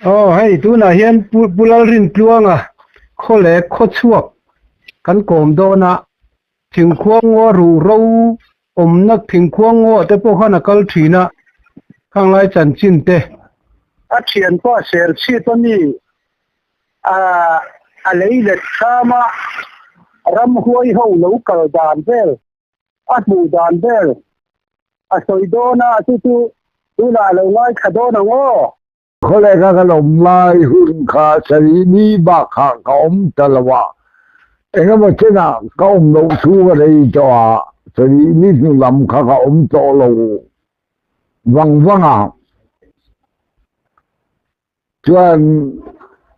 hay tu na hian pulal rin tluanga khole kho chuak kan kom do na thingkhuang wa ru ro omnak thingkhuang wa te po khana kal thina khanglai chan chin te a thian pa sel chi to ni a lei le khama ram huai ho lo kal dan vel a bu dan vel a soi do na tu la lo ngai khado na ngo có lẽ các lồng lai hun khá sari ni ba khá ka talawa anh mà thế nào ka lâu su cái đây cho sari ni nu lam khá ka to lâu vang vang à chuan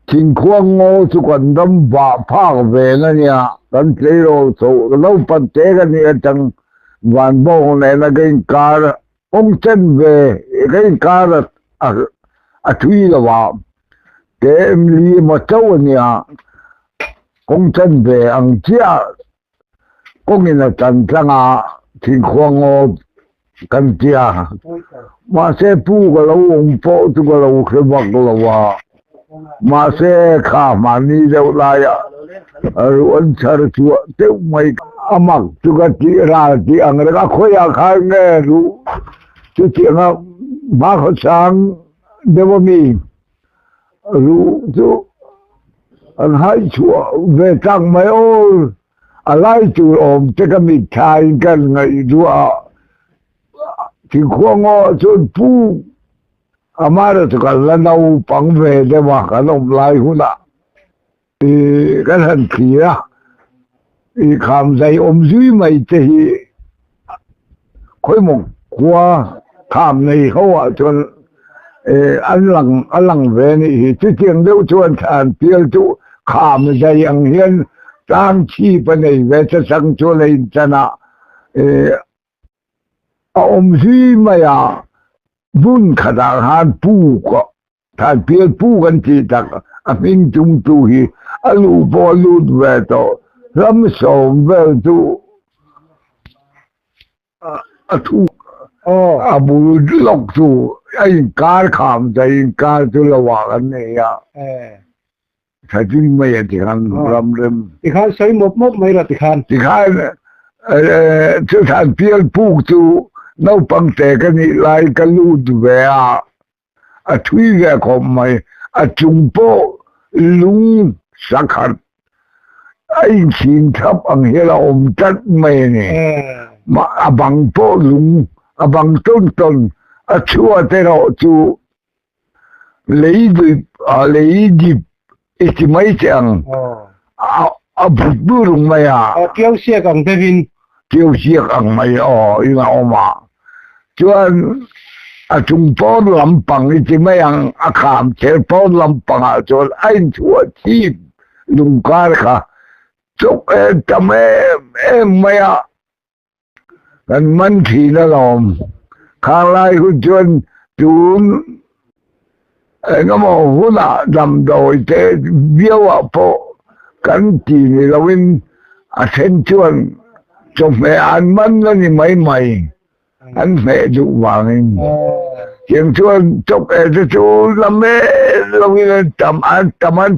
chính khoang ngô su quan tâm và phá về nó nha kan chế rồi số lâu bắt chế cái này chẳng vạn bộ này là cái cá ông chân về cái cá là thui là vào cái em li mà châu nha ông chân về ăn chia ông như là chân sang à chính khoang ngô kan chia mà sẽ pu cái lâu ông po tu cái lâu cái bạc cái lâu mà sẽ khá mà ni đâu lại rồi anh chờ chúa tiêu mày amak tu cái gì ra gì anh cái khối khai nghe rồi tu chuyện à ba khó sang đều mi rồi tu anh hai chúa về trang mấy ô lại chú ôm cái mi thay cái ngày rồi thì khoang ngõ chôn pu amara tu cái lần đầu bằng về để mà cái ông lại hôn à thì cái thằng kia thì cảm thấy duy mày thì khối một qua cảm này không à chôn anh lăng về này chứ tiếng đâu chôn thằng tiêu chú cảm thấy anh hiền trang chi bên này về cho sang chôn lên chân à duy mày à vun khả năng han pu có thằng tiêu pu gần chỉ đặc mình chung tu hi alu bo lu về to ram sầu về tu thu bù lộc tu anh cá khám thấy cá tu là hoàn này à thật chứ mấy thì han ram ram thì khan sấy một mấy là thì khan chứ thằng tiêu pu tu nấu bằng tệ cái này lại cái lụt về thui về không mày trung bộ lung sắc hạt anh xin thắp anh hiểu là chất mày này mà bằng bộ lung bằng tôn chua thế nào chú lấy dịp ít mấy chẳng bút bút rung mày kéo xe càng thế vin tiêu xe càng mày ý là mà chuan chung po lam pang chi mai ang kham che po lam pang chuan ain chua chi lung kar kha chok tam em mai kan man thi na lom kha lai hu chuan chun ngamo huna dam doi te biawa po kan ti ni lawin sen chuan chok me an man ni mai anh mẹ dụ vàng chuyện chuan chốc chú làm mẹ lâu như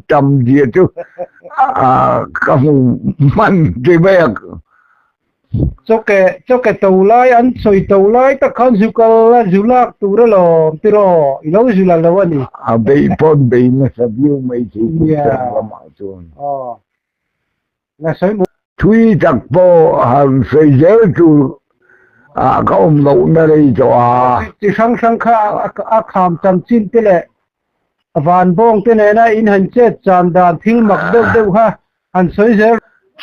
trầm gì chú không man thì bây giờ cho cái tàu lái anh soi tàu lái ta không dù lạc tu đó lo tu đó lâu dù là lâu anh bị pon bị nó sẽ view mấy chú làm mà chuan là soi một thui chặt po hàng soi dễ chú có ông lậu nơi đây cho chỉ sang kha kham chăm chín thế lệ van bong thế này na in hành chết chạm đàn thiếu mặc đâu ha hành soi dễ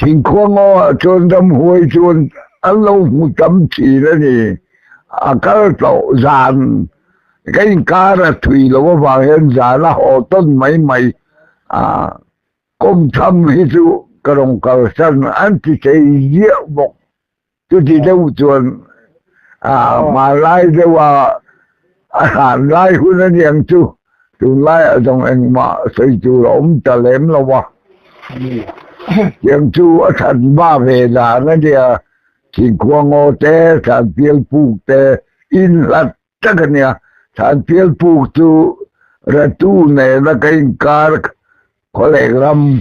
chính khoang ngõ chôn đâm huôi chôn ăn lâu một tấm chỉ đó thì cái tàu giàn cái cá là thủy là vào hiện giả là họ tân mấy công thăm hết chú cái đồng cầu sân anh chỉ thấy rượu bọc chú thì đâu chuồn mà lai đâu hàn lai khu nó nhận chú lai ở trong anh mà xây chú là ông ta lém là quá nhận chú ở thành ba về là nó thì chỉ qua ngô tế thành phiên phụ tế in là chắc cái này thành phiên phụ chú ratu ne na kai kar khole ram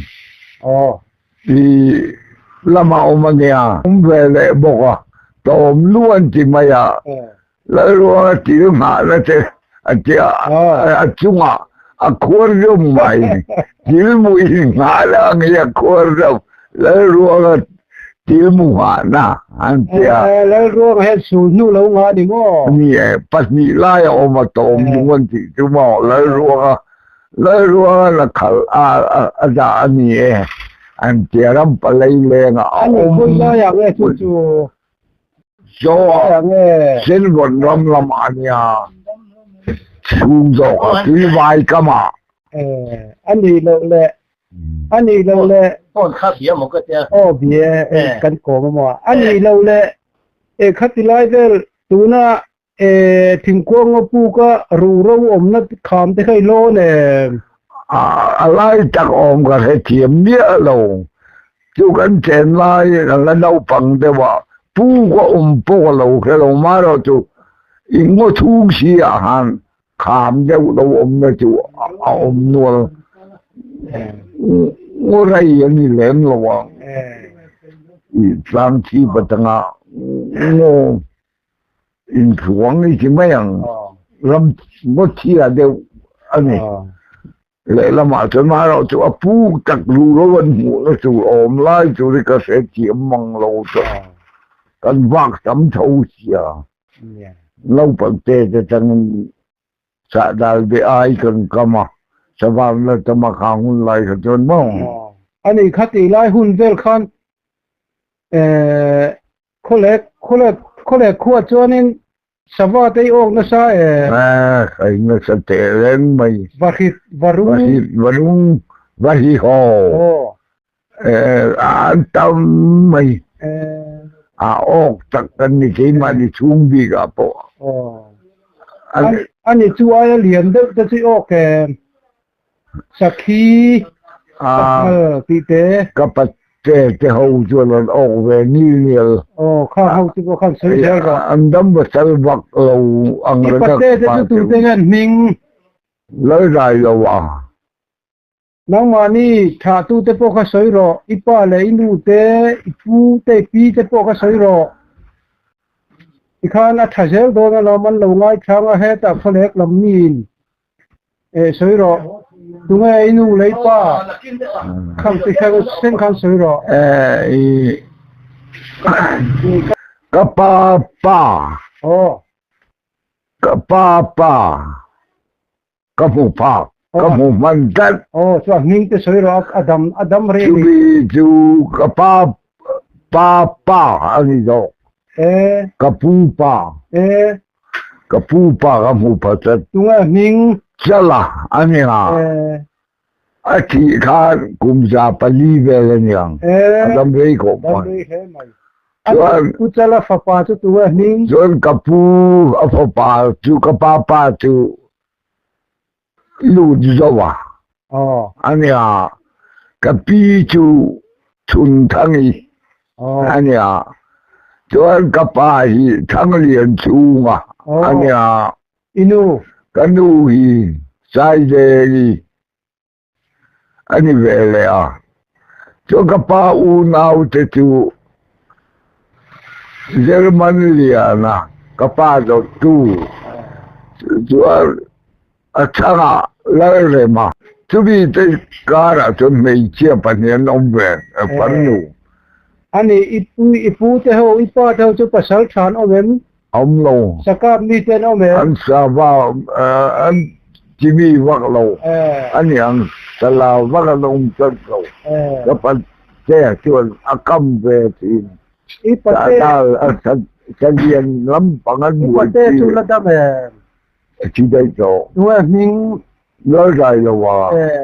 thì lama omania về lại bỏ tôm luôn chỉ mày à lỡ luôn chỉ mà nó sẽ chung à khuôn rung mày chỉ mùi ngã là nghe khuôn rung lỡ luôn chỉ mùi na anh chị lỡ luôn hết sụn nu lâu ngã đi ngô nè bắt nị lai ôm mà tôm luôn chỉ chung mà lỡ luôn là khẩu đã nè anh chia lắm phải lấy lên anh cũng loอย่างnghe chú chú cho xin vận lắm lắm anh à xuống rồi cái vai cơ mà anh đi lâu lệ con khác biệt một cái thế bia căn cổ mà anh đi lâu lệ khát đi lại về tu na thình quang ngô pu ka ru râu na khám thế khai lô nè lại chắc ôm cái hệ thiểm nghĩa lâu chú cần chén lại là đâu bằng thế mà pu có pu lâu cái lâu mà rồi chú ngô thu xí han khám thế lâu nó chú nuôi ngô ray như lên lâu sang chi bắt ngã ngô in xuống cái gì mấy anh làm một chi là đều anh này lẽ là mà cho mà rồi chú pu chặt lù nó vẫn ngủ nó chú ôm lại chú đi cái sẽ chiếm măng lâu cho cần vác sắm thâu xìa lâu bận tê cho chân xã đại bị ai cần cầm à sao vào là cho mà khang lại cho mong anh ấy khát đi lại hun vel khan có lẽ khua cho nên sao vậy đây ông nó sao cái nó sẽ tệ lên mày varung hồ an tâm mày ốc tất cả những cái mà đi chung đi cả bộ anh ấy chú ai liền được cái gì ốc Saki tí tế cái bát cái hậu cho nó ốc về nhiều khang hậu thì có khang sấy thế rồi anh đâm vào sợi vạc lâu ăn rồi cái bát thế tụi thế ngân mình lấy ra rồi à nang mani tha tu te po kha soi ro ipa le inu te ipu te pi te po kha soi ro ikhan a thajel do na lo man lo ngai thanga he ta pholek lam nin soi ro tunga inu lei pa kham ti kha sen khan soi ro ka pa ka pu pa cái một mình đất cho mình cái sợi rọc Adam re chú cái pa anh đó cái pu pa cái một phát đất đúng rồi mình chắc là anh à chỉ khác cũng ra Bali về là nhàng Adam re cũng vậy anh chắc là pha pa cho tụi mình rồi cái pu pha pa chú cái pa chú路就啊，安尼啊，个比就春汤伊，安尼啊，就按个巴伊汤连出嘛，安尼啊，个努伊在这里，安尼回来啊，就个巴乌闹的就，这个门里啊那个巴就住，就唱啊，来了嘛，这边在家了，就没接半年弄完，半路。anh ipu te ho ipa te ho chu pasal than omen lo sakap ni ten omen an sa ba an jimi wak lo an yang sala wak lo tat lo dapat saya chuan akam ve tin ipate salian lam pangan ipate chu la dam chỉ đây rồi mình nói ra rồi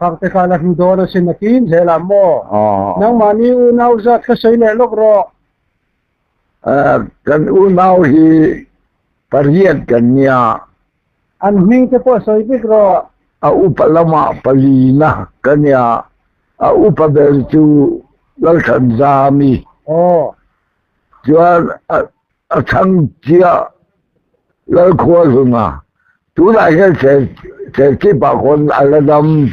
khang te khala hu do na sin nakin je lam mo nang mani u nau zat kha sei le lok ro kan u nau hi pariat kan nia an ming te po soi bik ro a u palama palina kan nia a u pa bel chu lal khan zami chuan a thang chia lal khua sunga chú lại cái sẽ chỉ bảo con là đâm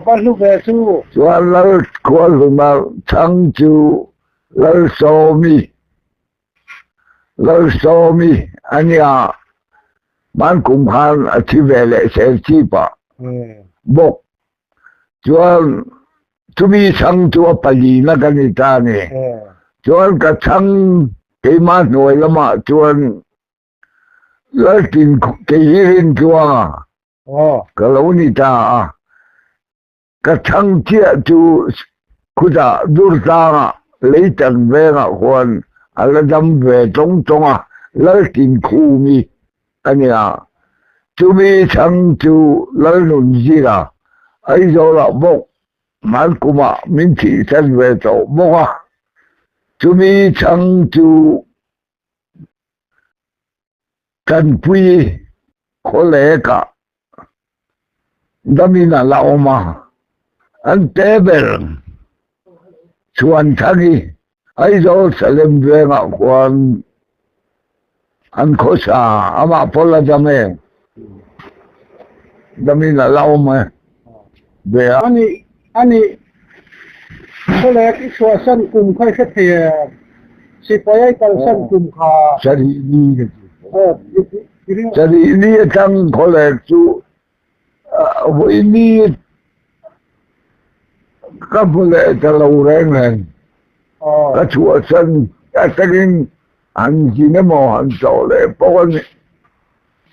bắt lúc về su cho nó con mà thăng chú lỡ so mi anh ya bạn cũng han chỉ về lại sẽ chỉ bảo bốc cho chú mi thăng chú bali na cái này ta này cho cái thăng cái mà nói là mà cho lỡ tin cái hiền cho cái lâu này ta cái thăng chia chú kuda durta lấy chân về ngã quan là đâm về trong lỡ tin khu mi anh ya chú mi thăng chú lỡ nôn gì là ấy rồi là bốc mà cũng mà mình chỉ thân về chỗ bốc chú mi thăng chú cần quy có lẽ cả đâm là lão mà anh té bền chuan thagi ai zo salem ve nga kwan an khosa ama pola jame đâm là lão mà về anh có lẽ cái số sân cùng khai phát thì si phải cái sân cùng khá jadi ini tang koleksu ini các boleh terlalu rengan kecuali katanya anjingnya mau hancur pokoknya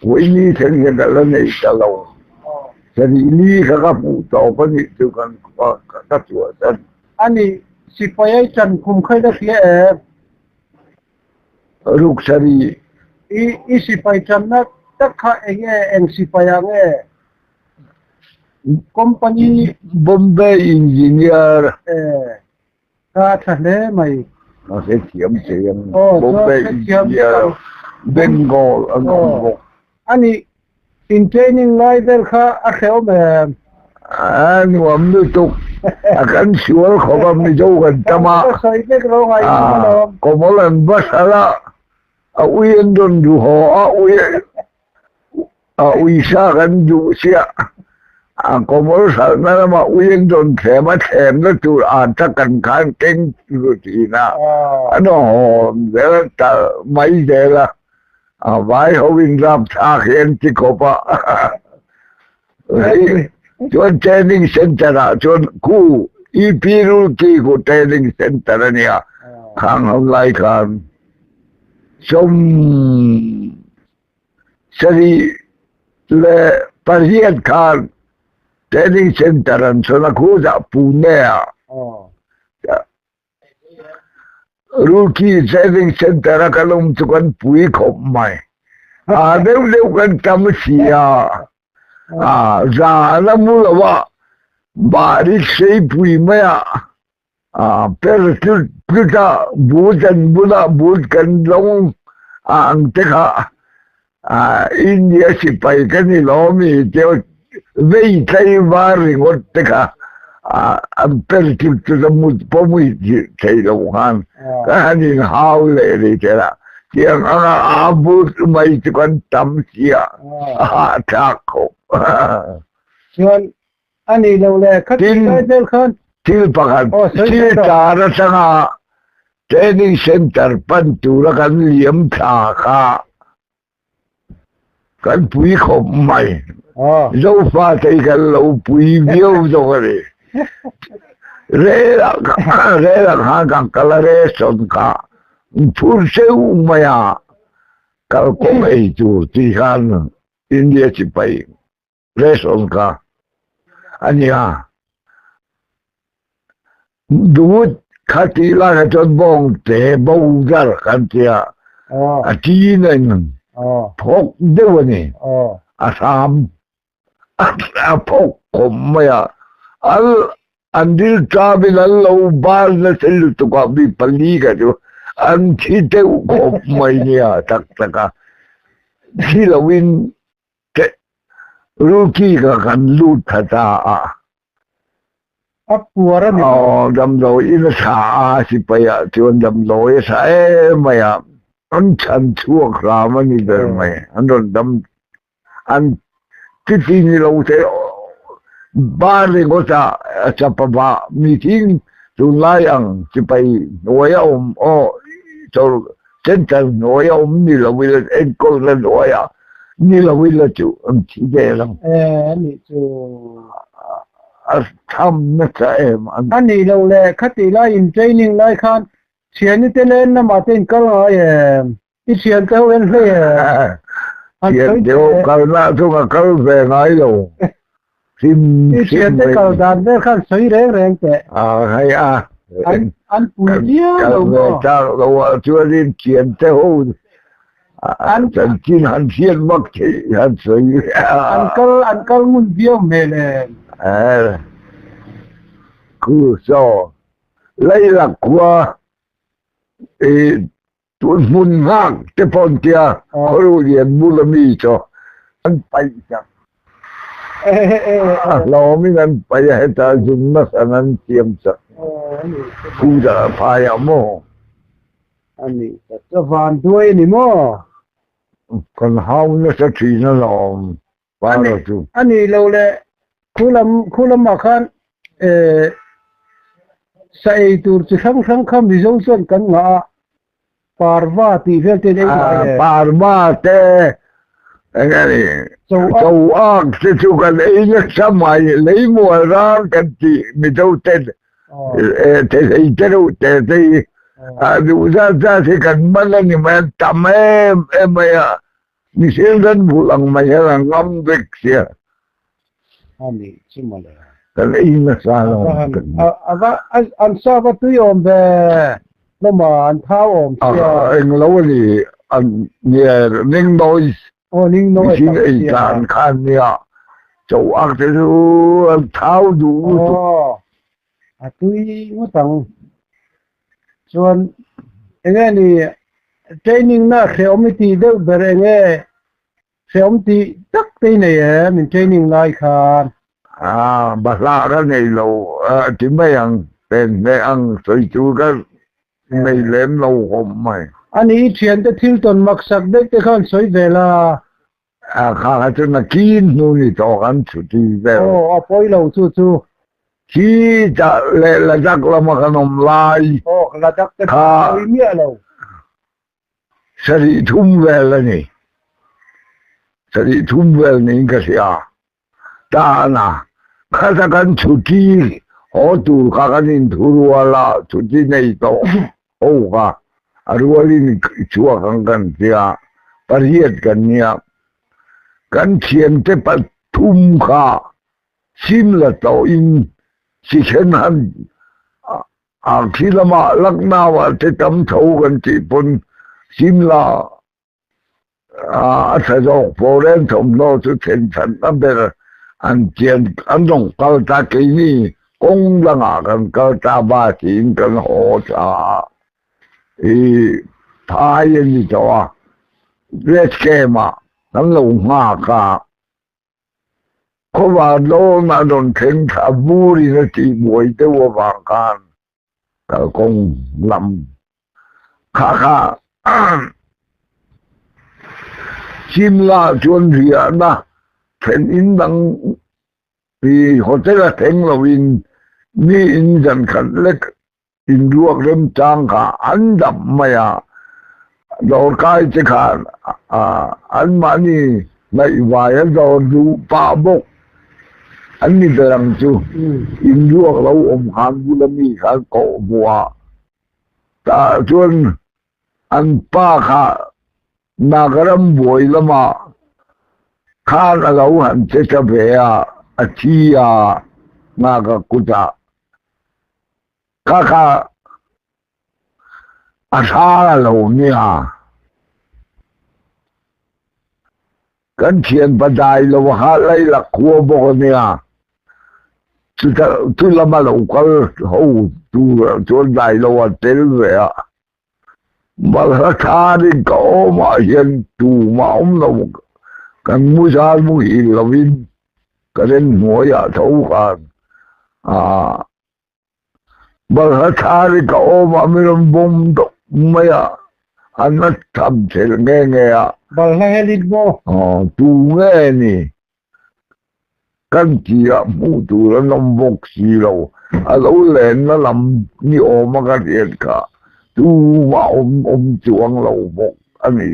ini ternyata dalam ini terlalu jadi ini kakak putar pun itu kan kecuali ani si phải chân cùng khai phát thì ruksari si phải chân nó tất cả anh si phải nghe company Bombay engineer ta thật đấy mày nó sẽ chiếm Bombay engineer Bengal anh in training level khá khéo mà anh muốn được tục akan sure kalau mijau kan tama có một lần bắt là uyen don du ho uisa kan du sia có một lần là mà uyen don thèm nó tu chắc cần khăn kinh rồi thì na nó để ta mấy giờ là vài hôm làm sao hiện chỉ có ba Chuan training center chuan ku ipiru ki ku training center ania khang hom lai khan som sari le parhiat khan training center an sona ku ja Pune Ruki training center kalum chuan pui khop mai deu kan tam sia ra la mu la wa ba ri sei pui maya per tuta bujan bula bud kan long ang te kha India si pai kan ni lo mi te vei tai va ri ngot te kha per tuta mu po mu te lo han ka ni hau le ri te la yang abut mai chuan tam sia thako chuan ani lo le khat cái del khan til pakan til tara sanga training center pan tura kan liam tha kha kan pui khop mai zo fa tai kan lo pui viu zo re re la ha kan kala re son ka phur seu maya kal ko ei chu ti khan India chi pai re son ka ania du khati la ka chon bong te bong gar kan tia ti nen phok de ni asam phok kom maya al andil travel lo bar na sel tu ka bi pali ka jo an thi te ko mai nia tak taka thi la win te ruki ka kan lut thata puara ni dam lo in sa si pa ya chuan dam lo e sa maya an chan chuak ra ma ni der mai an don dam an cái gì lâu thế ba này có sa pa meeting tu lai ang chỉ phải nói ô cho chân chân nói ni là vì là em có là nói ni là vì là chủ chỉ để lắmนี่จู ทำนะจ๊ะอันนี้เราเลยคัดตีไล่อินเทรนนิ่งไล่คันเชียนนี่เต้นเล่นนะมาเต้นก็เลยอีเชียนเต้าเล่นเลยเดี๋ยวกันละทุกคนแบ่งให้เราซิม อีเชียนเต้ก็ดันเต้คันสวยแรงแต่ให้อันปุ่นเดียวเราจ้าเราช่วยเรียนเขียนเต้าอันฉันกินหันเขียนมักที่หันสวยอันก็งุนเดียวเมลคือso lấy là qua tuần môn ngang cái phong kia có đồ điện mua làm gì cho anh bay chắc lo mấy anh bay hết ta dùng nó sang anh tiêm chắc khu đã phải à mò anh này cho van đuôi này mò còn hao nó sẽ chỉ nó làm vào rồi chú anh này lâu lệ khu lâm mà khan sai tur chỉ khăm thì giống xuân cắn ngã parva thì về tên ấy parva thế cái này châu Á thì chú cần ấy nhất sao mà lấy mùa ra cái gì mình đâu tên thế đâu thế đủ ra thì cần mất lên thì mà tầm em mày你现在不能买了ngâm việc gì anh này chứ mà là cái này là sao anh sao có túi ôm về nó mà anh tháo ôm anh lâu thì anh nhờ ninh đôi ninh đôi xin ấy tàn khan nha châu Á thì anh tháo đủ túi mất tăng chuan anh này training na khéo mới tí đâu về nghe khéo tí tất cái này mình training lại khan bà la đó này lâu chỉ mấy ăn tên mấy ăn sợi chú cái này lên lâu hôm mày anh ấy chuyện tới thiếu tuần mặc sắc đấy cái con sợi về là khá cho nó kín nuôi cho ăn chút đi về bôi lâu chú chỉ là chắc là mà cái nồng lai là chắc cái ý nghĩa lâu sẽ đi thum về là nhỉ sẽ đi thum về này cái gì ta na khá là cái chút đi họ tu khá cái nhìn thu là chút đi này to cả rồi đi chùa cái gì bari hết cái nha cái chuyện thế bắt thum khá sim là tao in chỉ khen hắn khi là mà lắc nào thế tấm thấu cái chỉ pun sim là sẽ do phố đến thùng nó sẽ thành thành lắm bây giờ anh chuyện anh đồng cao ta cái gì cũng là ngã cao ta ba tiền cần hỗ trợ thì thái như cho biết cái mà nó lùng ngã cả có vào đâu mà đồn thêm thả vui thì nó chỉ buổi tới vô vàng can cả công làm khá chim la chuan ria na then in dang thì họ sẽ là then là in ni in dần khẩn lek in ruộng rem trang cả ăn đậm mày đồ cái chứ cả ăn mà ni lại vài đồ du ba bốc anh ni terang chu in ruộng lâu han bu mi khá cổ bùa ta chuan ăn pa khá nagaram boy lama khan agaw han che cha be achia naga kuta kaka asara lo nia kan thian badai lo ha lai la khuo bo nia tu lama lo kal ho tu dai lo tel ve mà thà đi có mà hiện chủ mà ông đâu cần mua ra mua gì là vin cái đến mua ya thấu cả mà thà đi có mà mình làm bom độc mấy anh nó thầm sẽ nghe bà hay đi bo tu nghe nè kan chia mu tu la nom bok si lo a lo len na lam ni o ma ka rian ka tu wa chuang lo bok ani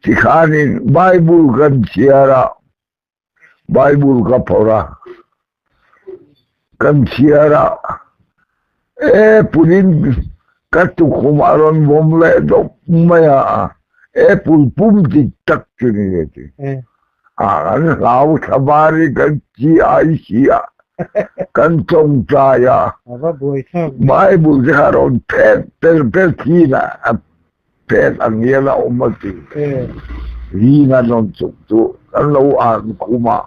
ti khanin bible kan chia ra bible ka phora kan chia ra e punin ka tu khumaron bom le do maya e pul pum ti tak ni ti anh lão sabari kan chi ai sia kan trong traya mai bu jaron per kina pet ang yela umati hina non tu kan lo an kuma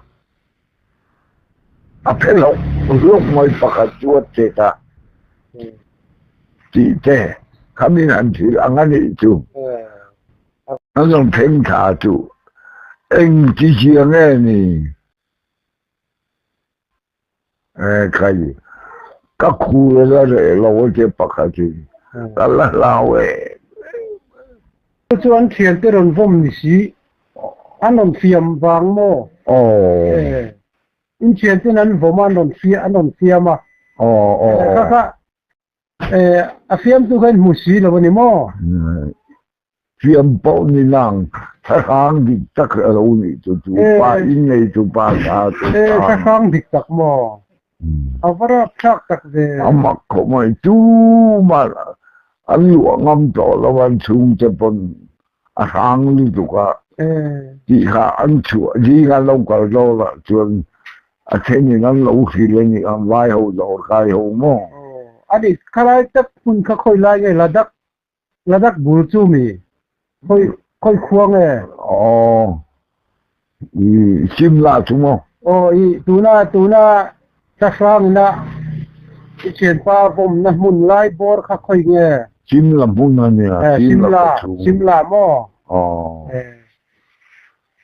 apelo lu mai pakatuat teta ti te kami nanti angani itu ang theng tha tu anh chỉ chia nghe nè cái các khu là để lâu cái bạc cái là lâu ấy cho anh thiền cái rồng vông như gì anh làm phiền vàng mò anh thiền cái anh vông anh làm phiền mà các phiền tu cái mù xí là vậy mò phiền bao nhiêu năng khai khang đi tắc ở đâu nè chú ba in này chú ba ta khai khang đi tắc mò avara chắc tắc về mặc không ai chú mà anh luộc ngâm trọ làวันchungจะปนkhang đi chú cả chỉ khá anh chùa chỉ khá lâu cả lâu là chuyện thế này anh lâu khi lên thì anh vai hậu đầu khai hậu mò anh đi khai lại tắc phun khai khơi lại cái là đắc bùn chú mi khơi khuang ấy chim là chúng không tu na chắc sang na chuyện pa vom na mun lai bor khá khơi nghe chim là mun anh nè chim là mò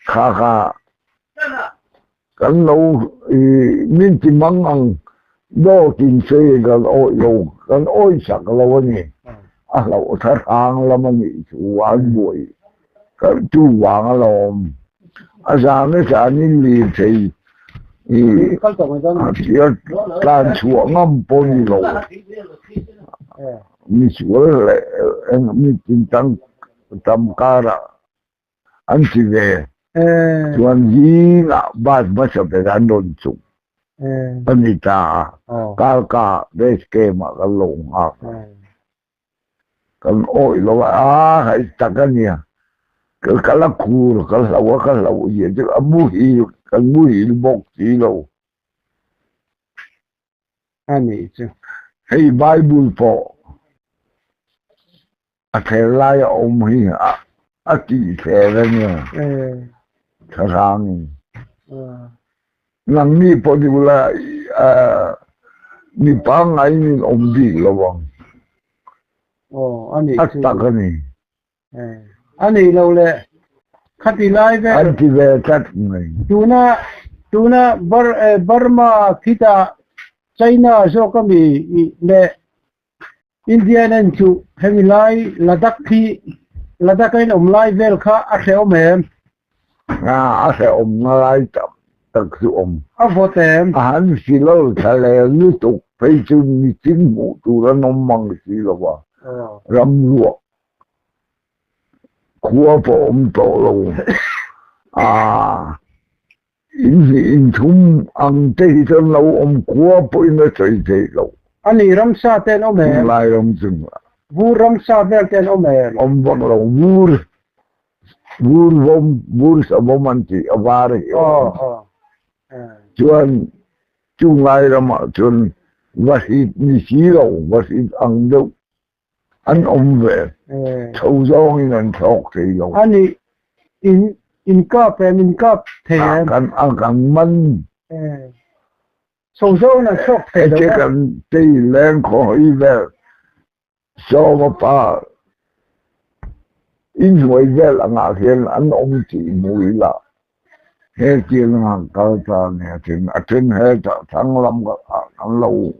khá cái lâu mình chỉ mong ăn đo kinh tế cái ôi sạc lâu nè lâu thật hàng là mình chủ ăn buổi cái chủ vàng lòm sáng cái sáng đi liền thì chỉ làm chúa ngâm bồn lẩu mình chúa lại mình chính tăng tâm ca ra anh chỉ về chuẩn gì là ba ba sập để ăn đồn chung anh đi ta cả để cái mà cái lồng kan oi lo hai takanya kala kur kala ye je amuhi kan muhi bok ti lo ani chứ hey bible po athela ya omhi ati thera nya tharang nang ni po di bula ni pa ngai ni omdi lo bang anh ấy ấy lâu lệ khát đi lại về anh đi về cắt người tu na Burma kita China so kami le India nên chu hemi lai Ladakh cái lai về kha akheo mem akheo lai tập sự avotem anh chỉ lâu thà lẹ như tục phải chừng chính mũ tu nó nông măng gì là vậy râm ruộng khua bộ tổ luôn in thum ăn tây cho lâu khua bộ nó chơi chơi lâu anh đi râm sa tên mẹ lại râm chừng vu râm sa về tên mẹ bắt đầu vu sa vong anh chị ở đây chuan chung lại râm chuan vahit ni lâu vahit ăn đâu anh về thâu gió như anh thọc thì rồi anh in cắp thế càng mân thâu gió là thọc thế chứ cần tì lên khỏi về so mà pa in ngoài về là ngã hiện anh chỉ mùi là hết chuyện hàng cao ta nè trên hết tháng năm tháng lâu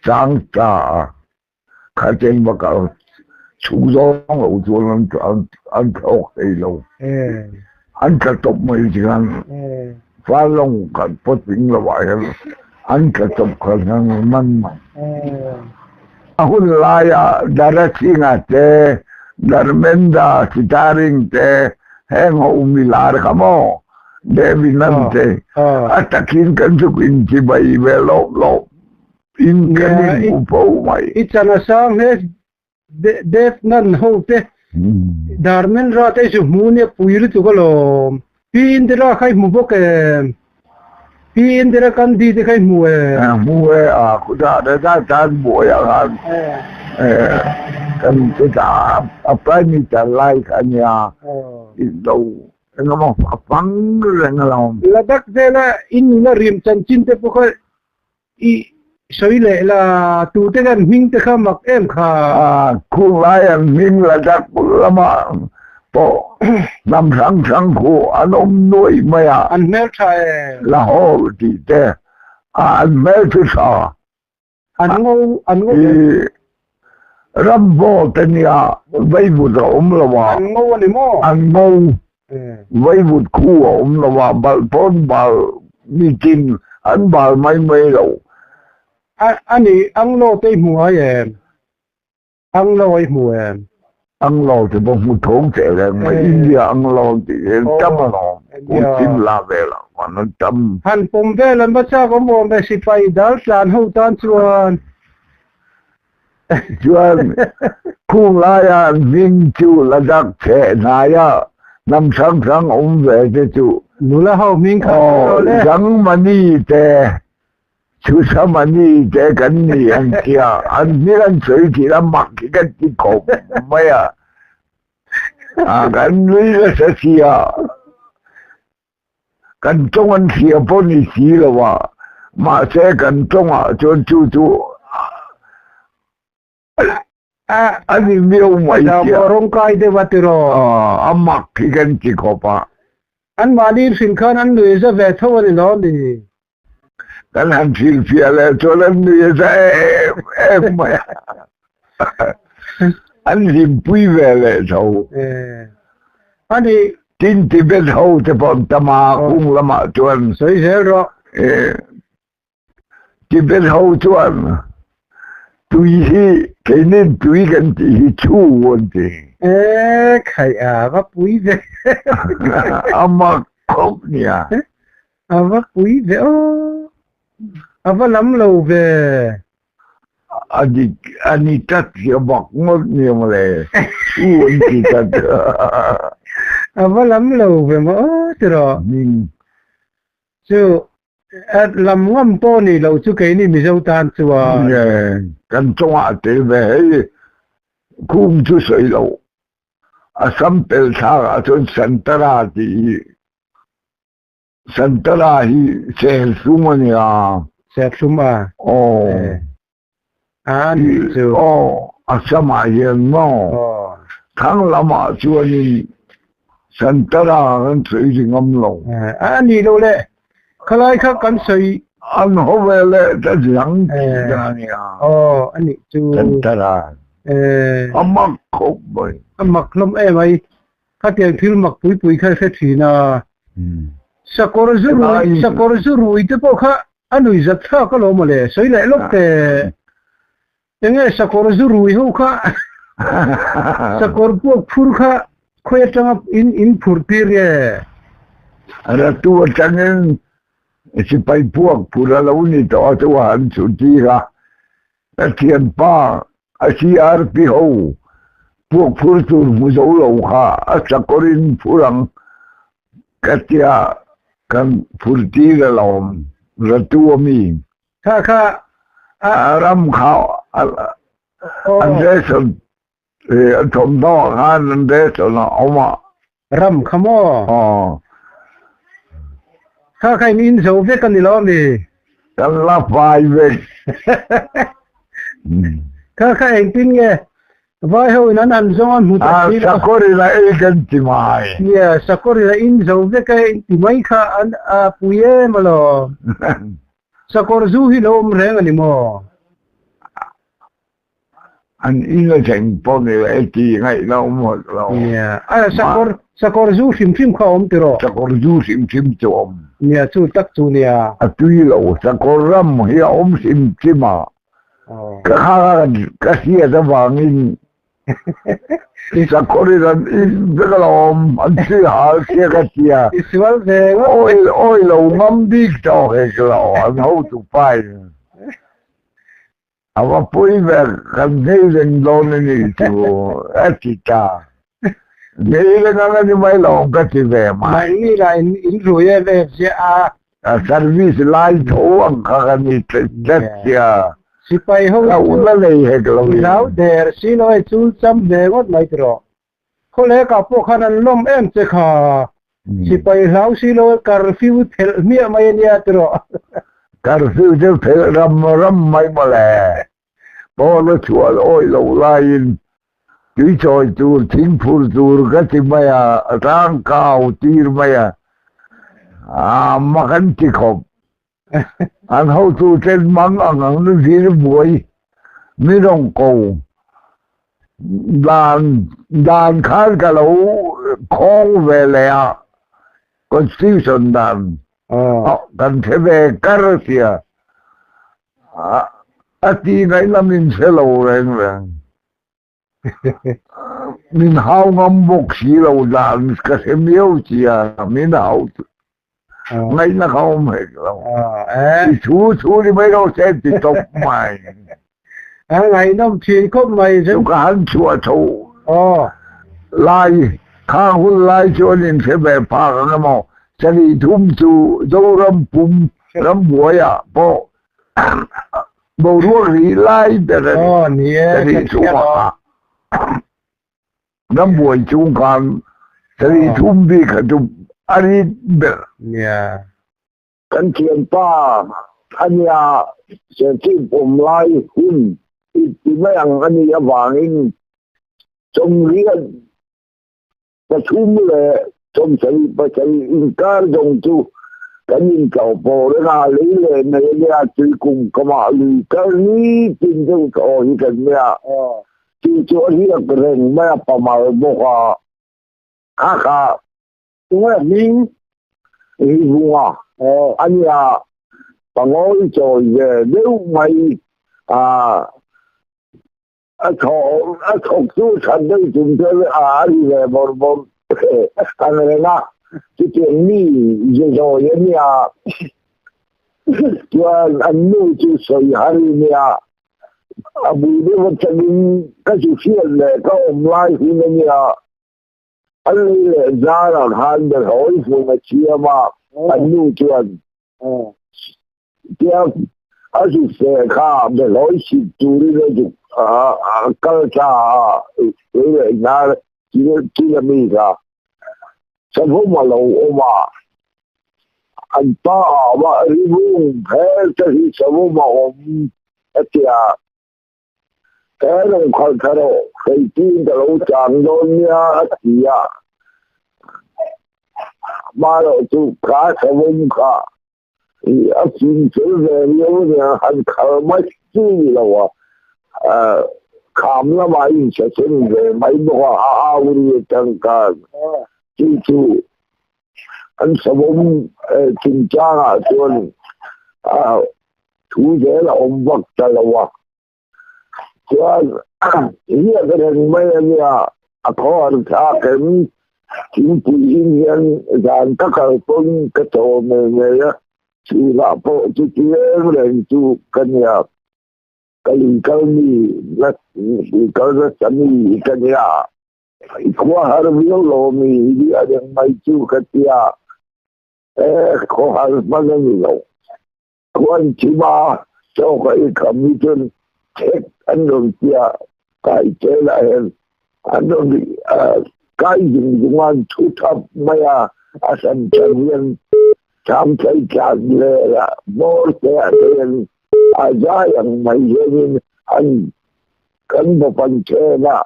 sáng cả khai trên mà cả chủ gió ngủ chuột ăn thọc thì lâu ăn cả tục mấy chuyện phá long cả bớt tính là vậy anh cả chụp khẩn hàng man mà ahun laya darasinga te darmenda sitaring te heng ho umilar kamo devinante atakin kan sukin cibai belok in kan upo mai itana sang he def nan ho te darmen ra te su mune puiru tu galo pi indira khai mu bok pi indira kan di te khai mu kuda da tan bo ya kan kita apa ni talai kan ya itu ngomong apang ngelawan ladak te la in la rim chan chin te po i soile la tu te gan hing te kha mak em kha ku lai an min ladak lama po nam sang khu anom nuôi maya an mel thai la ho ti te an mel tu sa an ngô Rambo tenia vây vụt lawa an ngô ni mo an ngô vây vụt khu lawa bal pon bal meeting an bal mai lo ani ang lo te mu ai ang lo ai mu ang lo thì bông một thốn trẻ là mà India ang lo thì trăm lo cũng xin la về là mà nó trăm han pom ve lan ba cha ko mo be si pai dal plan ho tan chuan chuan khu la vinh chu la dak che na ya nam sang về thế chu nu la ho min kha le sang mani te chú sa mani te kan ni an kia an ni an soi ki la mak ki kan ti ko mai kan lui la sa sia kan trong an sia po ni si la wa ma se kan trong chon chu ani miêu mai da borong kai de watiro amak ki kan ti ko pa an mali sin khan an lui za ve tho ni lo ni kan han fil fiale cho lan ni sa em mai anh tìm quý về lệ thầu anh đi tin thì biết hậu thì bọn ta mà cũng là mà chuẩn sấy thế rồi thì biết hậu chuẩn tùy hi cái nên tùy gần thì chu vấn đề khai vấp quý về mà không nhỉ vấp quý về vấp lắm lâu về anh tắt kia bọc ngót nhiều mà lệ uống thì tắt vấp lắm lâu về mà thế rồi chứ làm ngâm po này lâu chú cái này mình dâu tan chứ cần trong hạ tế về cũng chú sợi lâu sắm bèl xa cho santara thì sẽ xuống mà nhỉ sẽ xuống mà chứ sama hiền mà tháng lama chúa ni santara hắn sợi thì ngâm lâu đi đâu lệ khai lại khác cắn sợi anh hô về lệ ta giảng ra nhỉ anh đi chú santara mặc khóc vậy mặc lắm em ấy các tiền phim mặc bụi khai phết thì na sakor rui te po kha anui zat kha ka lo male soi le lok te enge sakor rui ho kha sakor pu phur kha khoe tang in phur tir ye ara tu changen si pai puak pura la uni to to han chu ti ra tian pa asiar pi ho puak phur tu mu zo lo kha sakorin phurang katia kan phurti la lom ratu mi kha ram khao anderson thom do han anderson oma ram khamo kha in zo ve kan ni lo ni kan la fai ve kha en tin nge vai ho nan an zon mu ta sakori la e kan ti mai yeah sakori la in zo ve ka ti mai kha an puye malo sakor zu hi lom reng ani mo an ina cheng pon e ti ngai lo mo lo yeah sakor zu phim kha om tiro sakor zu sim chom เนี่ยชูตักจูเนี่ย tuy lâu sa có ram hi om sim chima อ๋อ ka sia da wangin sa có đi là in cái lom anh chưa hal sia ka sia อิสวลเดง ôi lâu ngâm đi cho cái lo anh hậu tụ phải aber poi ver kan nelen lonen itu etika nelen nga ni mai lo ka ti ve ไม่ mai นี่ละอินรวยเลยเสียอา service lai tho ang ka ni tet ya สิไปห้อง la una le he lo แล้วเดรสิน้อยจูจำเดงดไม่ตรอเขาเลยกับพวกขนาดล้มเอ็มเจค่ะสิไปแล้วสิโลการฟิวเทลเมียไม่เนี่ยตรอ curfew je phe ram mai ma le bo lo chua oi lo lai tuy choi tu thing phur tur ka ti mai rang cao tir mai ma kan ti khop an hậu tu trên mắng ang nó gì nó bụi mi rong cầu đàn khát cả lẩu khong về lẹ constitution đàn อ๋อ กันเทเวการเสียอาทีไหนละมินเสลาแรงแรงมินหาวงำบกสีเราดานกระเทียมเยี่ยวเสียมินหาวไงนะเขาไม่เรา อ๋อเอ๊ะ ชูนี่ไม่เราเส้นติดตกใหม่ ไงน้ำชีนคบไม่ใช่ ทุกการชัวชู อ๋อ ไล่ข้าหุ่นไล่ชัวนินเทเวพากันมั้งจะดีทุ่มจูโดรำปุ่มรำบัวอ่ะพอบ่รู้รีไล่แต่ละ อ๋อเนี่ย จะดีชุ่มอ่ะรำบัวชุ่มกันจะดีทุ่มดีกันจุอันนี้เบล เนี่ย กันเขียนป้าอันนี้เสียที่ผมไล่หุ้นที่ไม่อย่างอันนี้วางอินจงเรียนประชุมเลยจงใช้ประชัยอินการจงจูกันยินเก่าพอแล้วนะเลยเลยในเนี่ยจีกุมกมาลีกันนี้จริงจังโอ้ยกันเนี่ยจีชัวเรียกเร่งไม่ประมาณบอกว่าข้าตัวนี้อีบัวอันนี้ปังอ้อยจอยเดี๋ยวไม่ถกสู้ฉันได้จุ่มเธออะไรเลยบอลอะไรนะที่เกี่ยงนี่จะโดยเนี่ยตัวอันนู้นจะสวยหารีเนี่ยบุญที่วันจันทร์ก็จะเชื่อเลยก็อมไล่ที่เนี่ยอันนี้เลยจาระหันเดินหอยฟูมาเชื่อมาอันนู้นจวนเดี๋ยวอาจจะเสียค่าเดินหอยสิจูรีเลยจุกัลชาเลยนะที่จะมีค่ะฉันพูดมาเราโอมาอันป้าว่าริบุงแพ้จะที่ฉันพูดมาอมเอเจียแพ้ลงคนทะเลเคยกินแต่เราจางโดนเนี่ยเอเจียมาเราถูกขาฉันพูดค่ะอาชีพเสรีเนี่ยหันขาไม่จี้แล้ววะขามละไม่ใช่เช่นเดียไม่บอกว่าอาวุธต่างกันจู่อันสมมจริงจังจนทุเรศอมวักตลอดจนเฮียกันไม่เนี่ยขออันท่าเข็มทิ้งปุยเงียนการตะการต้นกระโจมเนี่ยชูลาโปจุดเลี้ยงแรงจูกันเนี่ยKalingkalmi, kalrasami, kanya. Ikuha harbiyo lomi, hindi adang may chukatya. Kuha harmananilaw. Kuhan chima, so kay kamitin, check, anong siya, kay kailahin, anong, kay yung tutap maya, asan kanyan, samsay kaglera, more kaya kayan, aja yang mainin an kan papancena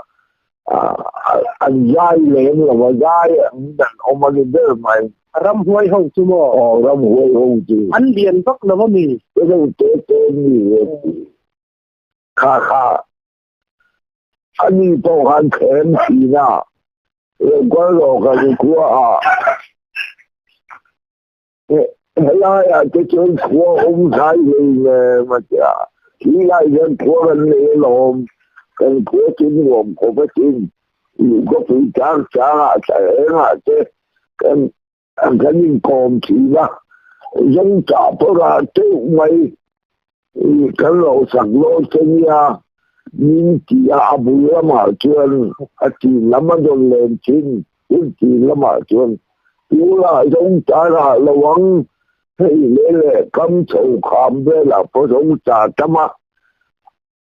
anjay len la wajay dan omalider mai ram huai hong tu mo ram huai hong tu an lian pak na mi lo te ni kha ani to han khen si na lo ko lo ka ni ku là cái chỗ của ông sai gì mà chỉ là dân của anh lệ lộn cái của chính gồm của cái chính dù có phụ trách sẽ là cái những con chỉ là dân trả ra chứ mày cái lỗ sẵn lỗ chân nhà nhưng chỉ bùa mà chuyện chỉ lắm rồi lên chính chỉ lắm mà chuyện yêu là giống trả là lông hay lệ cấm sầu khám về là có giống trả chăm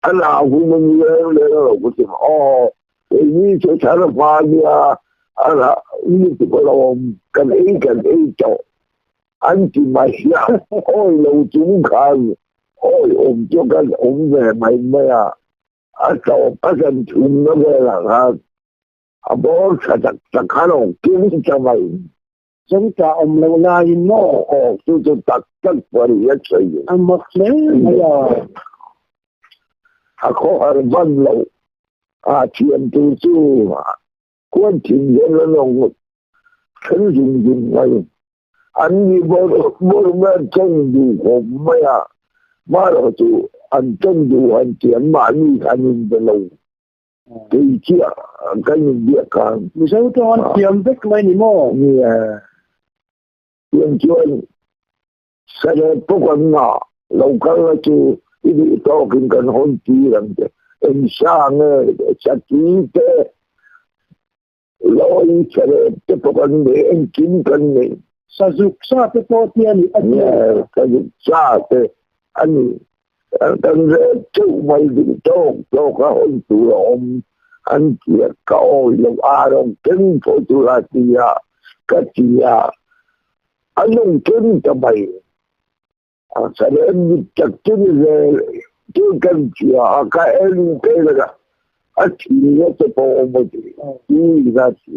anh nào cũng mừng lên rồi cũng tìm thì như chỗ trả là pha nha anh là như thì có lòng cần ý chỗ anh chỉ mày ôi lâu chúng khăn ôi cho cái về mày mày chỗ dân chúng nó về là bố sẽ khá lòng kiếm cho mày giống cả lâu nay nó tôi tắt tất cả những chuyện anh mất lấy bây giờ có văn lâu chuyện tôi chú quan trình diễn là lòng thân dùng mày anh đi bố mẹ trong dù của mày mà là chú anh trong dù anh chuyển mà đi khả nhìn về lâu thì chia cái nhìn địa càng vì sao cho anh kiếm với mày nỉ mô như chuyện sẽ có con nhỏ lâu cái là chú đi to kinh cần hôn chi rằng anh sang sẽ ký tế lỗi sẽ tiếp tục anh để anh kiếm cần này sa dục sa te po tiền anh sa dục sa te anh cần chú mày đi cho cả hôn tụ lòng anh kia cậu lòng đồng kính của tụ là cái gì anh không kính cho mày sẽ đến chặt chân về chứ cần chuyện cái em cái là chỉ nó sẽ có một gì ra chỉ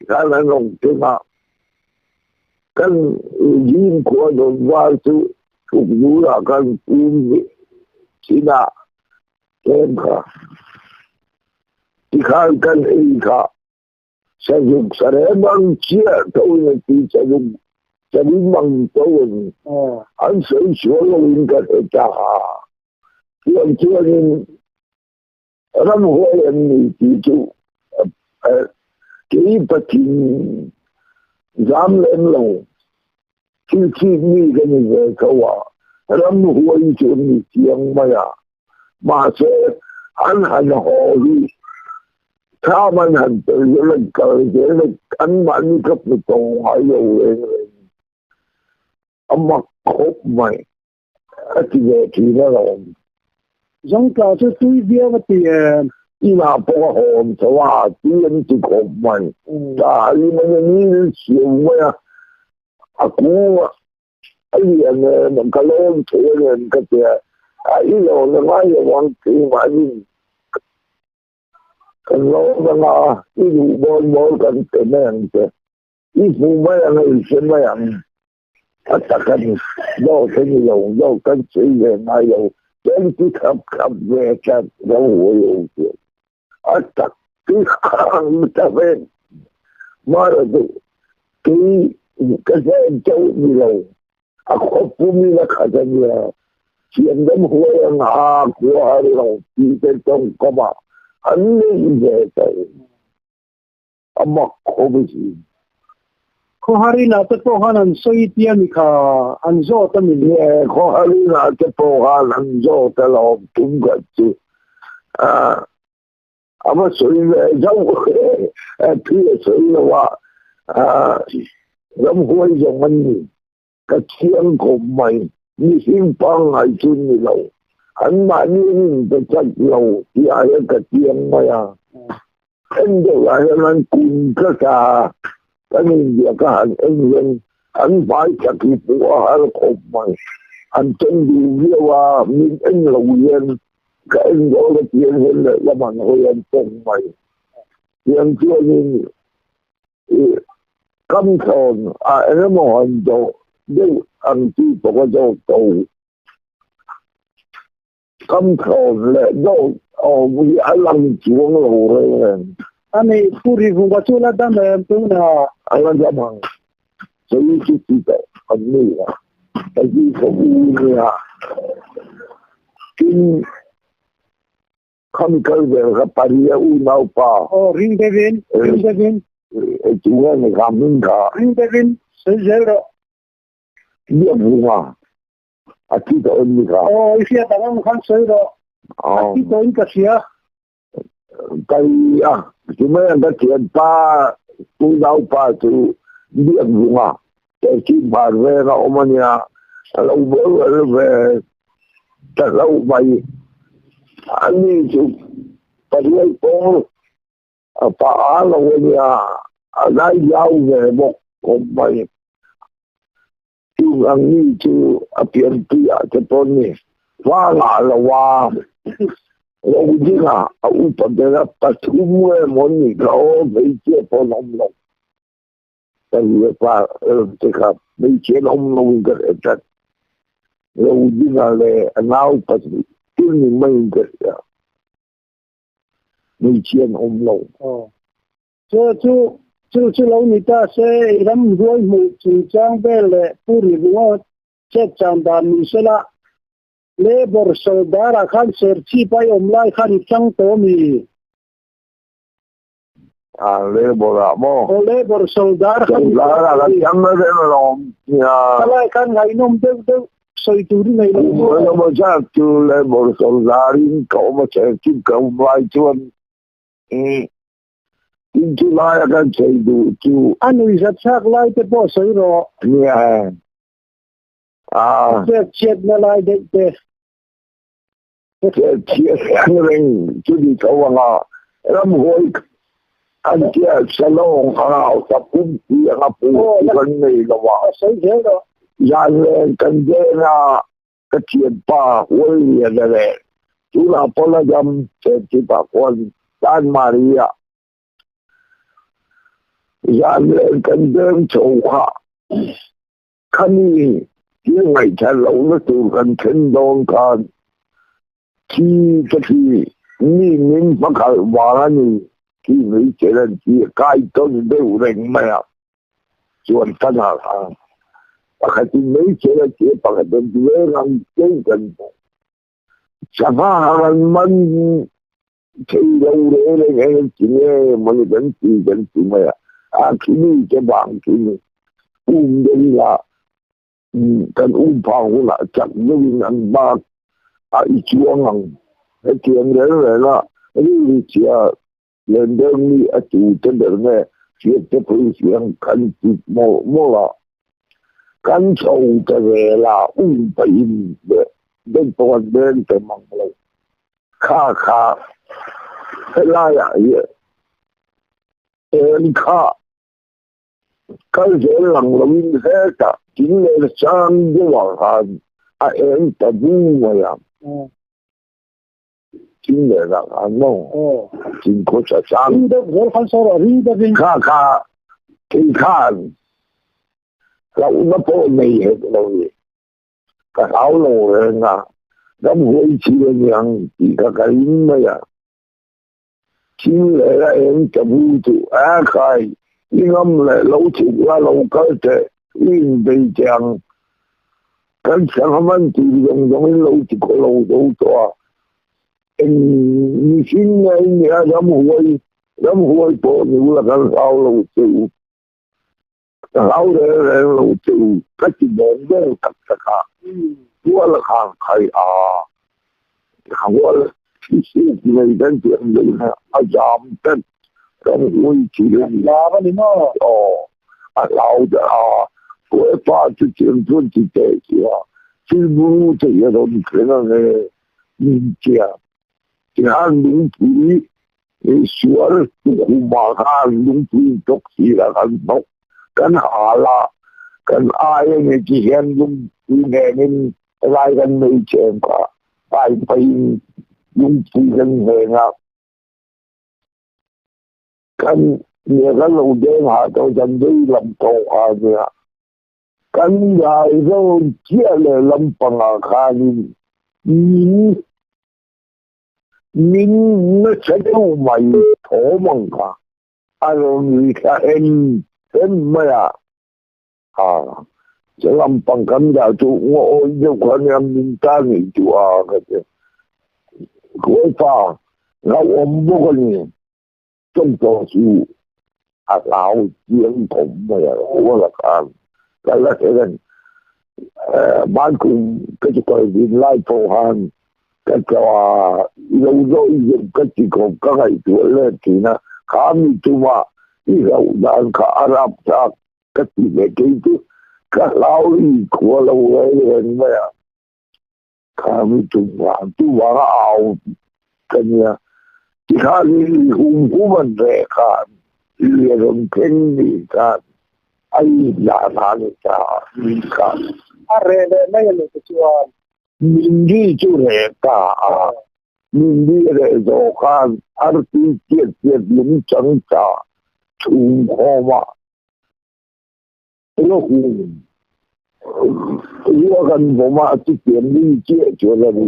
cái là lòng cái mà cái duyên của đồng vào sự phục vụ là cái chỉ là em cả thì khai cái ý cả sẽ dùng sẽ để bằng chia thôi là chỉ sẽ dùng sẽ đi bằng tôi anh sẽ sửa luôn cái trả chuyện chưa nên rắm hối anh chỉ chú cái bất tin dám lên lòng khi mi cái này về câu rắm hối chuyện gì tiếng mà sẽ anh họ đi sao mà hành tự lên cờ dễ là anh bạn cấp được còn hỏi dầu lên ông mặc khóc mày thì về thì nó lòng giống cả cho tôi biết mà thì đi nào bỏ hồn sao tiền thì khóc mày đi mà như chiều mày cú ấy là cái lon thuê lên cái ấy rồi là ngay là quan kỳ mà đi cần lon mà đi đủ bol cần cái này đi phụ mấy anh ấy xem mấy anh tất cả do cái nhiều do cái chỉ về mai nhiều đến cái khắp về cái đâu hồi tất cái khăn ta về mà rồi cái gì châu đi lâu có phụ nữ là khá nhiều chuyện đó hồi của lâu thì cái trong có mà anh ấy về tới mà không gì ko hari na te po hanan soi tian kha an zo ta min ko hari na te po hanan zo ta lo tum ga chu ama soi ve jau thi soi lo wa ram huai jo man ka chiang ko mai ni sim pang ai chu ni lo an ma ni te chat lo ti ai ka chiang ma ya en de wa nan kun ka sa anh việc cái anh phải chặt cái của anh khổ mày anh chân dù yêu mình anh là quyền cái anh đó là tiền hơn là bằng hồi anh chân mày tiền chưa nên cấm thồn anh mà anh cho nếu anh chỉ có cho tù cấm thồn là đâu vì anh làm xuống rồi anh ấy puri vùng bắc châu là đam em tung na anh làm bằng所以就知道คนนี้ไอ้ที่เขาเนี่ยกินเขาไม่เคยเจอกับปาริยาอูน่าป่า Oh, ring Devin. Ring. ไอ้ตัวนี้คำนึงค่ะ Ring Devin. Zero. เรียกมึงอ่ะอาทิตย์ตัวนี้ค่ะ Oh, if you have a man zero. อ๋อ Ati to in Kasia. ไก่อ่ะที่ไม่ได้เขียนป้าตัวเราป้าตัวเรียกมึงอ่ะแต่ที่บ้านเวลาอมันเนี่ยเราเบื่อเลยแต่เราไปอันนี้จุดปฏิวัติโอ้ป่าเราเนี่ยอะไรยาวเลยบอกผมไปที่อันนี้จุดเปลี่ยนปีอาจจะต้นนี่ว่าละว่าเราจริงอ่ะอุปเดชปัจจุบันมันนี่เราไม่เชื่อพอน้องลงแต่ว่าจะครับไม่เชื่อน้องลงกันเองเราจริงอะไรน้าปัจจุบันที่นี่ไม่กันไม่เชื่อน้องลง Oh. Chu lo ni ta se ram roi mu chu chang be le puri ruwa che chang dan ni sela labor soldara khan ser chi pai omlai khan chang to miเลยบอกว่าโม่ o labor soldar khan แล้วยังไม่ได้ลองเนี่ย ala khan ngai nom de soi tu ri ngai lo เราไม่ใช่จุดเลยบอกสงสารเขาไม่ใช่ที่เขาไว้ชวนที่จุฬากันใช้ดูจุ anu izat sak lai te po soi ro เนี่ยchet na lai de te เทียบกันเรื่องจุดที่เขาว่าเราไม่ อันที่สลองเราสับปุ่มที่เราพูดกันในระหว่าง soi je ro ยานเล่นกันเจนะกระเทียมป่าวันเรียนเลยจุฬาพลจำเศรษฐีปากวันซานมาริยายานเล่นกันเดินโชว์ค่ะคันนี้ยังไงฉันเราไม่ถูกกันเข็นโดนกันที่สักทีนี่มิ้นพักวานี่ที่ไม่เจริญที่ใกล้ต้นเดือดเร่งไหมอ่ะส่วนขนาดปกติไม่เจริญที่ปกติเรื่องเก่งกันสภาพมันที่เราเรื่องเองจริงมันเป็นจริงกันจริงไหมอ่ะที่นี่จะบางที่นี่เดียวกันพังละจากยิ่งอันบ้าอีช่วงไอ้เทียงเรื่องอะไรละนี่เชียเรื่องเดิมนี่จู่จะเดินเนี่ยเสียจะพูดเสียงกันจิตโมละกันโชว์จะเวลาไปเดินตัวเดินไปมังเลยข้าให้ไล่ข้าก็จะหลังเราวิ่งแค่จะกินเลยช่างดีกว่ากันตะบูมาอย่างกินเลยละกันน้องกินก็จะช่าง ring de gol khan so ro ring de vin ข้าที่ข้าเราไม่พอไม่เห็นเราเลยก็เอาเลยนะแล้วหัวชีวิตยังที่ก็กระดิ่งมาอย่างที่เลยเองจะพูดใครยิ่งงั้นเลยเราถูกว่าเราก็จะยิ่งไปจังกันสังมันที่ยังเราถูกเราตัวมีสิ่งไหนเนี่ยรำหัวปวดอยู่แล้วกันเราถูกเราเราถูกก็จะเดินเดินตักตะขาตัวละข้างใครหัวที่สิ่งในนั้นเปลี่ยนเลยนะอาจารย์เป็นรำหัวชีวิต la ba ni no เราจะตัวฟ้าจะเชื่อมทุนที่เดียวที่รู้จะยังต้องเคลื่อนเลยยิ่งเจ้าที่หันลุงปุยสวนกุมารหันลุงปุยตกสีละกันหาละกันเนี่ยที่เห็นลุงปุยเนี่ยอะไรกันไม่เชื่อก็ไปลุงปุยกันเองกันเนี่ยกันเราเดินหาตัวจันทร์ลำโตเนี่ยกันใหญ่เราเชี่ยเลยลำปังอาคารมินไม่ใช่เอาใหม่โถมังค่ะอารมณ์มีแค่เอ็นไม่ จะลำปังกันดาวจูงโอ้ยเจ้าคนยังมินตาหนีจัวกันเจ้าคุยฟ้าเราอมบุกนี่จงต่อสู้อาลาวเยี่ยงผมไม่รู้ว่าละกันแล้วละเองบ้านคุณก็จะคอยดินไล่โพหันก็จะว่าเรายังก็จะคงก็ให้ตัวเล่นทีนะข้ามีตัวที่เราดันข้ารับจากก็ที่ไม่กินตัวก็เล่าอีกขัวเราเลยเห็นไหมข้ามีตัวเอากันเนี่ยที่ข้ามีหุ่นมันแรงกันเรียนเพ่งดีกันไอ้ยาหนานี่จ้ามีกัน อะไรเนี่ยไม่เลยก็ชวน Mingi chureka, mingi rezokan, arti tiệt tiệt lũng trắng trà, trùng khoma, nó hùng, nó gần bộ mà chỉ tiền đi chia cho là đi,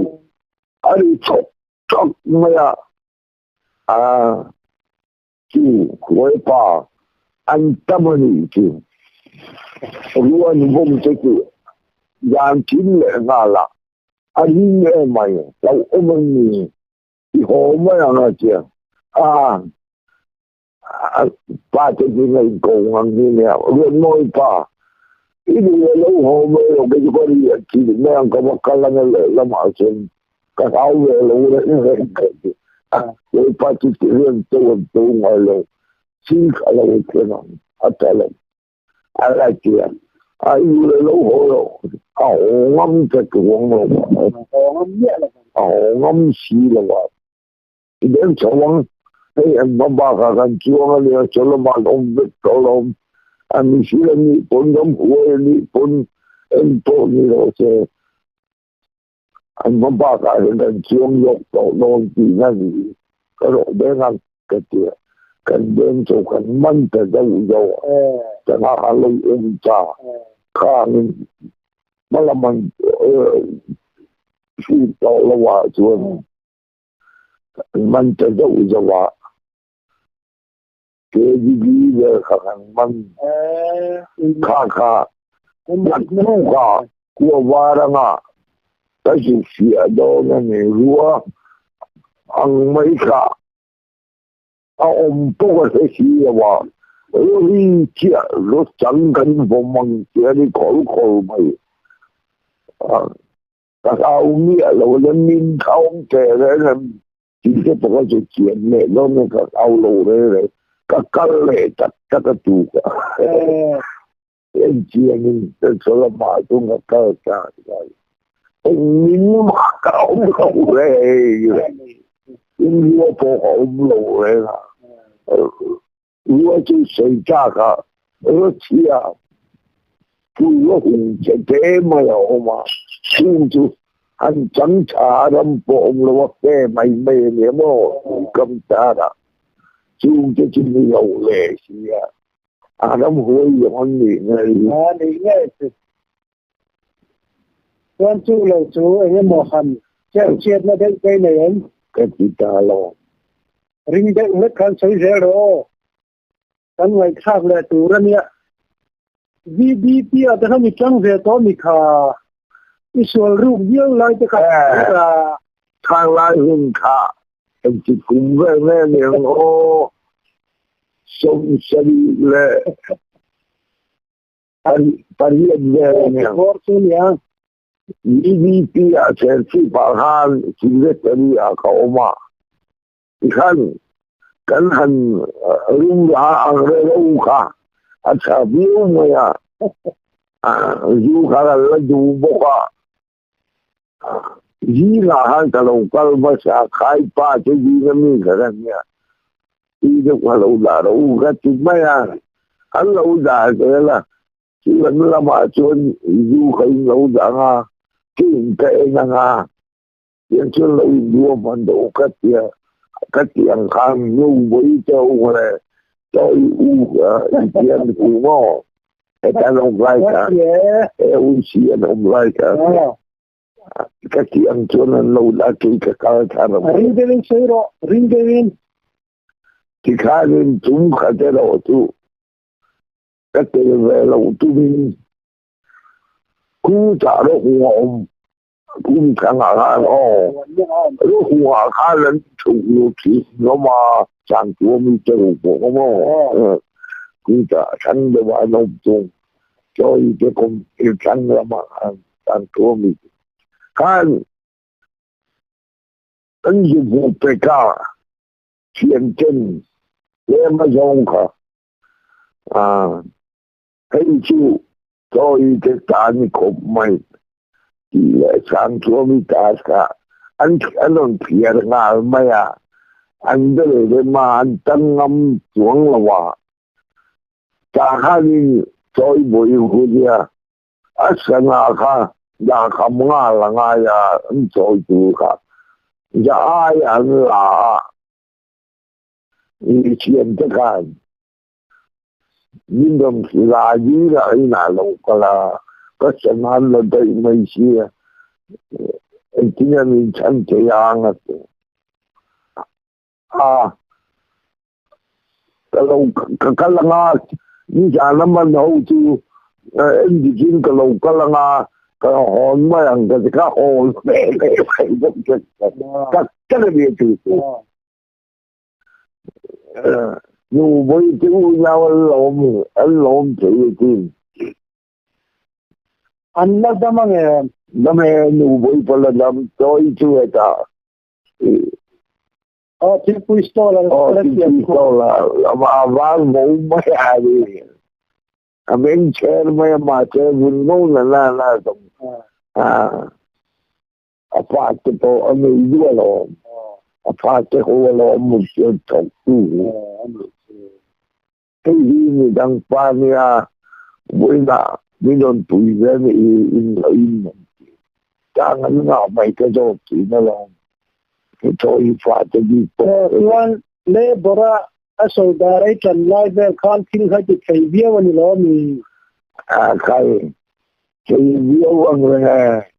ai chọc chọc mày chú khối pa, anh tâm đi chú, luôn vùng cái chú, giang chín lệ ngà là anh nghe mày đâu ôm mình thì họ mới là chuyện ba cái gì này cùng ăn như nào luôn nói ba ít người lâu họ mới là cái gì chỉ để ăn có một cái là người làm mà chuyện cái áo về lâu đấy rồi ba chỉ riêng tôi ngoài lâu xin cả là cái nào ở đây là anh lại chuyện ai người lâu họ ngâm cái cuồng rồi ngâm xí là vậy đến chỗ anh em ba cái chuông này chỗ là mà ông biết chỗ là anh xí là đi bốn năm cuối đi bốn em tôi đi rồi chứ anh ba cái chuông dọc chỗ đó thì là gì cái độ bên anh cái kia cái bên chỗ cái măng cái dầu cái nó là ông cha khang mà là mình suy tổ là hòa chuồn mình cho dấu cho hòa cái gì là khang mình khá mình không khá của hòa ra ngà cái gì phía đó là người rùa ăn mấy khá ông bố cái gì hòa ôi chia nó chẳng cần vô mong chia đi khổ mày các ông nghĩa là dân minh không kể đấy là chỉ cái có chuyện này nó mới các ông lù đấy các lệ chắc các cái chủ em chia nhưng số là mà chúng các cơ cả rồi mình mà các ông không đấy nhưng mà phố ông lù đấy là我就谁家个，而且啊，就我红姐姐没有嘛，就很正常的帮了我给妹妹了么，咁大啦，就没有联系啊，咁可以on年啊，你应该是关注了主人家莫喊，这样接那点给人，个知道咯，人家那看谁谁咯。กันไว้ข้าวเลยตัวเนี่ยVDP อาจจะมีจังเวทมีค่าอีส่วนรูปเยอะเลยจะค่ะทางไลน์หุ่นขาเป็นจิตกุมแม่เนี่ยโอ้สมศรีเลยปริยัติเนี่ยวอร์ซูเนี่ย VDP อาจจะที่ปากหันสิ่งเล็กนี้เขามาอีกขั้นกันหันรุ่งหาอะไรรู้ค่ะอาชาบิวมาอยู่กันแล้วดูบอกว่ายีราหันตลกกันมาสักขายป้าจะยีกันมีกันเนี่ยที่เด็กว่าเราด่าเราก็จุดไม่อันเราด่าเลยล่ะที่มันละมาชวนอยู่กันเราด่ากินกันยังชวนเราดูมันดูกันเนี่ยcái tiền khang nhu với châu này châu tiền của mò cái ông lại cả ông tiền ông lại cả cái tiền cho nên lâu đã kỹ cái thằng ring devin sấy rồi ring devin thì khai nên chúng khai thế đó chú cái tiền về lâu chú mình cú trả nó hùa cũng chẳng hạn nó hùa khá lớn chủ yếu thì nó mà chẳng chúa mình châu của nó mà cú trả chẳng được vào nông chung cho ý cái công yêu chẳng là mà chẳng chúa mình kan ấn dụng vụ PK thiên chân để mà dùng cả hay chịu cho ý cái tani của mày thì lại sang chúa mi ta cả anh ông phía ngà mày anh để mà anh tăng ngâm xuống là hòa cả hai chơi bồi hồi dia asa ngà kha ya kham ngà là ngà ya anh chơi tu kha ya ai anh là ý chuyện tất cả nhưng đồng chí là gì là anh là có sản phẩm là đây mấy xưa anh chỉ là mình chẳng thể ăn cái là ngà như cha nó mà nấu chú anh chỉ xin cái là ngà cái hòn mà ăn cái hòn bể cái phải rất cái là việc gì dù với chú nhau anh lộn chữ gì anh nó đã mang Dame nu voi pala dam toi tu eta. thì pistola ma va mo ma ari. Amen cher ma ma che bun mo na to. Aparte to ame du lo. Aparte ho lo mo che to tu. Cái gì mình đang qua nha với là mình đồn tụi ra thì in chẳng ngắn ngào mấy cái đó thì nó là cái thôi phải cho đi Iwan le bora aso darai kan lai be kan kin ha ti kai biya wani lo mi cái việc ông này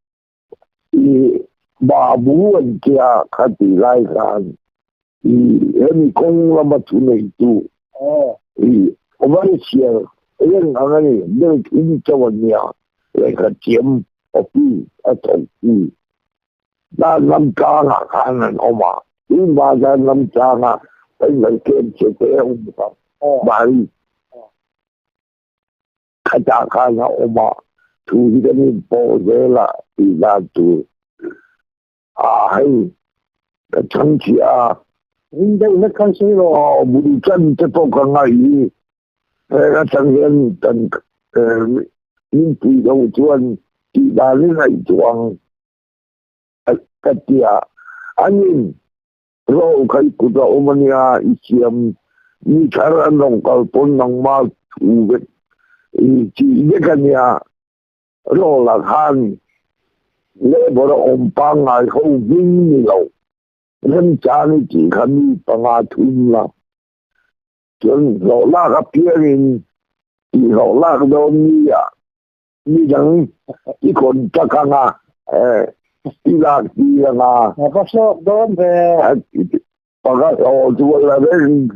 thì bà bố anh kia khát đi lạiกันthì em không làm乜chuyện này tu thì ông ấy siger em anh ấy được in cho anh nhà lại cái chuyện ở đi ở trong đi đã làm cha là khăn là ông mà nhưng mà ra làm cha là phải lấy tiền cho cái ông bà đi cái cha khăn là ông mà thu cái này bỏ ra là đi ra tu hay cái thằng kia in dai na kan sai lo bùi chân cái phố cái ngày cái thằng hiện tận những tùy đầu chuan thì bà lên này chuang cái kia anh rồi cái cụ đó ông anh isiam ni chả anh long cầu bốn nông ma thu cái chỉ cái nhà rồi là han lẽ bỏ ông bang ngày không vinh như lâu nên cha ni chỉ khăn bằng thun là chuyện rồi là gặp kia thì rồi là đâu như rằng cái con chắc ăn đi là pa so don ve bằng cái hồ chùa là đấy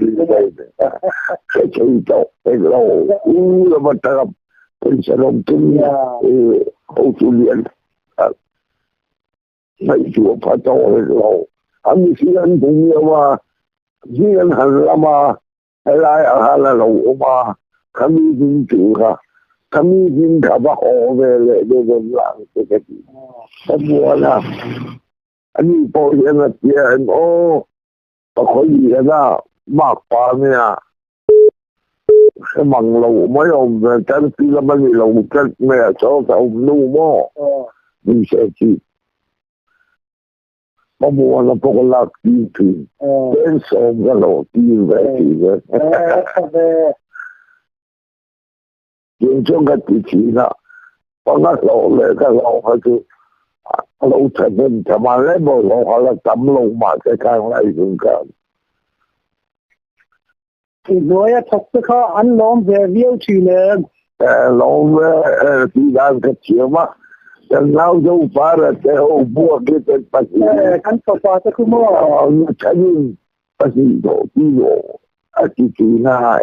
cái chuyện đó cái lâu là mà ta gặp cái sản phẩm chung hồ chùa liền mấy chùa phải cho lâu anh khi anh cũng như mà khi anh hành là mà hay là lâu mà kami din chủ ha kami din cả ba họ về để làm cái gì cái mua là anh bảo hiểm là tiền có gì đó mắc quá nè cái bằng lâu mấy ông về cái khi là mấy lâu cái mẹ cho cái ông nu mò mình sẽ chỉ có mua là có là tiền tiền đến xong cái lâu tiền về chuyện trong cái thị trường đó có cái lỗ lệ cái lỗ hay cái lỗ thành nên thà mà lấy bộ lỗ hoặc là tấm lỗ mà cái càng lại cũng càng thì nói thật sự khó anh lom về viêu chỉ là lỗ về thì đang cái chuyện mà chẳng nào đâu phải là cái ô bùa cái tên bác sĩ kan so pa sa kumo nó chẳng bác sĩ đồ đi đồ cái chuyện là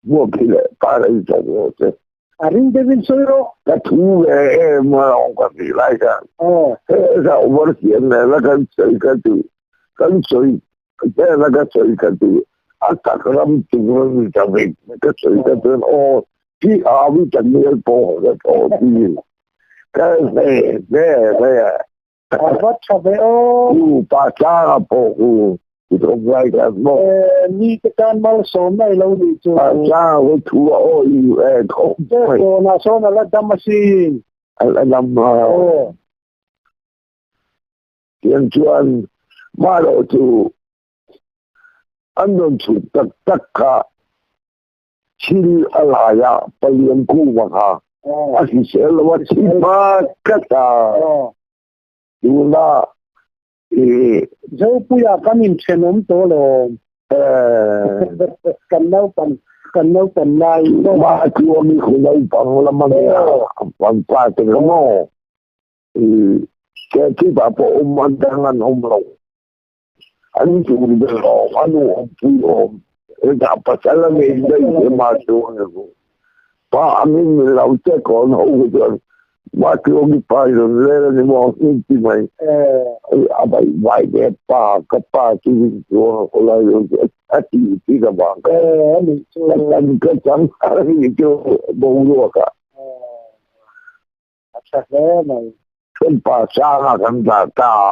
bùa cái lệ phải là giống như thế ring Devin Soiro cái thú về mà ông có gì lại cả thế sao vẫn hiện này là cái sợi thế là cái sợi cái từ à các làm chúng nó cho về cái sợi cái từ ô khi à vi chẳng nhớ bộ cái ô thì cái này What Chaveo pa cha po thì không phải cái bộ ni cái can mal so mai lâu đi chu pa cha với thua ô không phải so na so na la damasin làm tiền chuan mà đâu chú anh don't chú tất cả chỉ là ya palian ku mà ha anh sẽ là what chỉ mà cái ta chúng ta dấu puya kanin chenom to lo kan nau pan lai mà chú mi không đâu bằng là mà bằng qua từ cái mò cái bà bộ anh đang ăn ông lòng anh chú đi rồi anh ông phu cái gặp phải là mình đây để mà chú ba anh lâu chết còn hậu rồi mà chú đi phải rồi lên thì mò cái mày à vậy vậy để cái chú đi rồi lại rồi thì cái bạn anh cái chẳng cái chú bông luôn cả chắc thế này cái bà sang à cái ta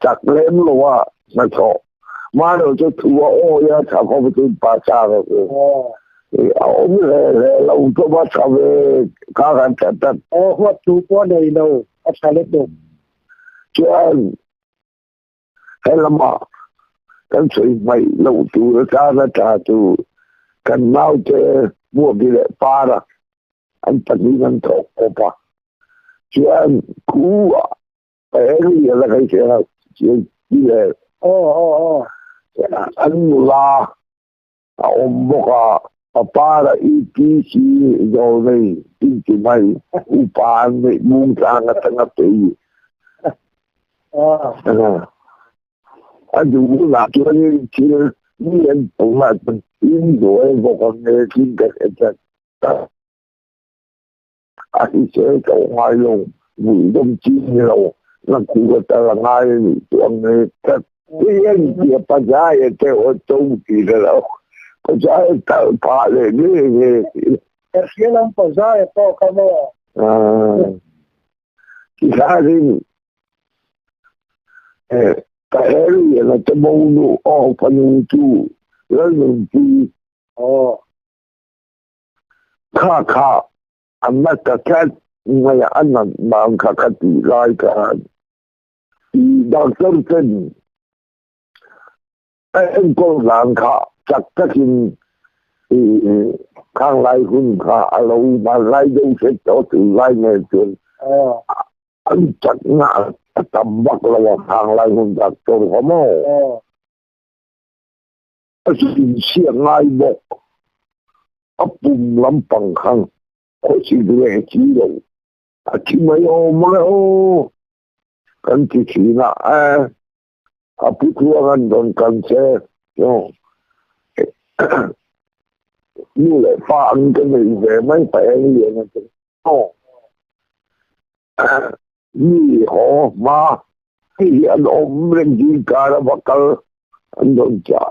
chắc lên luôn à mà thôi mà đâu cho thua ô ya sao có cái bà sang rồi ông lâu cho bắt sao về các anh thật what tu po nei lo asa le do chứ hay là mà cái sự mày lâu tu ra trả tu cái nào chứ mua cái lệ pa ra anh ta đi ăn thọ pa chứ cú cái gì là cái gì là chứ là anh là ông bố pa ra ít rồi này ít mày pa này muốn sang cái tầng anh dùng là cho nên chỉ nhiên cũng là in rồi một con nghề kinh cái anh sẽ cầu ngoài luôn vì đông chi nhiều là cũng có thể là ngay tuần này cái anh kia pa giá cái ô tô kỳ rồi pa giá tạo pa lên cái lang pa za po ka mo thì ra đi cái này là cái môn đồ phần chú lớn chú khá anh mất cái ngày anh làm khá tỷ lại cả đang sống trên em có làm khá chắc chắc khang lại hun khá lâu mà lại đâu sẽ cho từ lại ngày chuyện anh chắc ngã tầm bắc là khang lại hun chắc cho không anh xiên ngay bộ ấp bùm lắm bằng khang có gì để chỉ đâu chỉ mấy ô kan kikina apu tuangan don kanse yo như lệ pha ăn cái này về mấy phải ăn gì này như họ mà khi anh ôm lên gì cả là bắt đầu anh don trả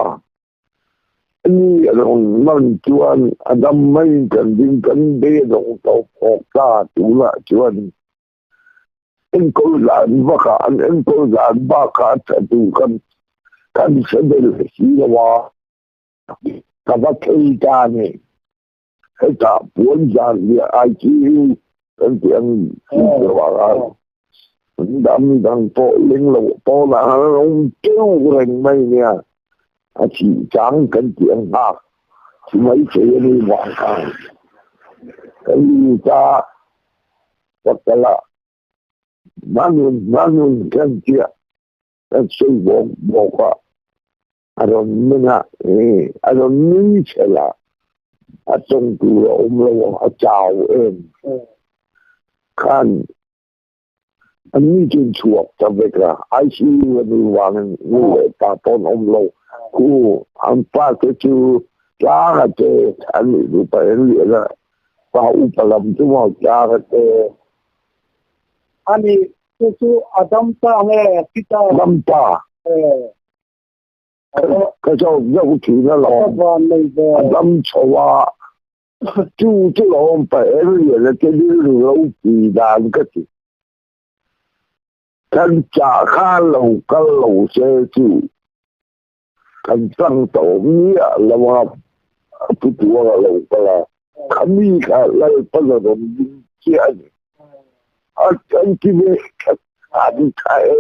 như anh mang chuan anh mấy cần đi đồng tàu phật ra chủ là chuan anh có làm anh có làm ba cả tu kan sẽ để gì là các bác thấy cha này cái cả bốn gia thì ai chịu cái chuyện của bà đang bộ linh lộ bộ là ông kêu人mấy nè chỉ chẳng cái chuyện khác chỉ mấy chuyện đi hoàn thành cái gì cha hoặc là Mangun kan dia kan sibuk boka adon mina adon ni chela atong tu lo chao em kan ani jin chuộc ta vek la ai si ni wang ni pa ton lo ku an pa ke chu cha cái thế anh đi phải liền là bảo phải làm chứ mà cha cái thế anh ấy chú Adam ta nghe kita năm ta cái chỗ dâu thì nó các lòng bạn này về năm châu à chú lòng phải liền là cái đi lâu thì đàn cái gì kan cha kha lâu cái lâu xe chú kan tăng tổ nghĩa là mà tu tua là lâu cái là kami cả lại phân là đồng chia anh kia anh thấy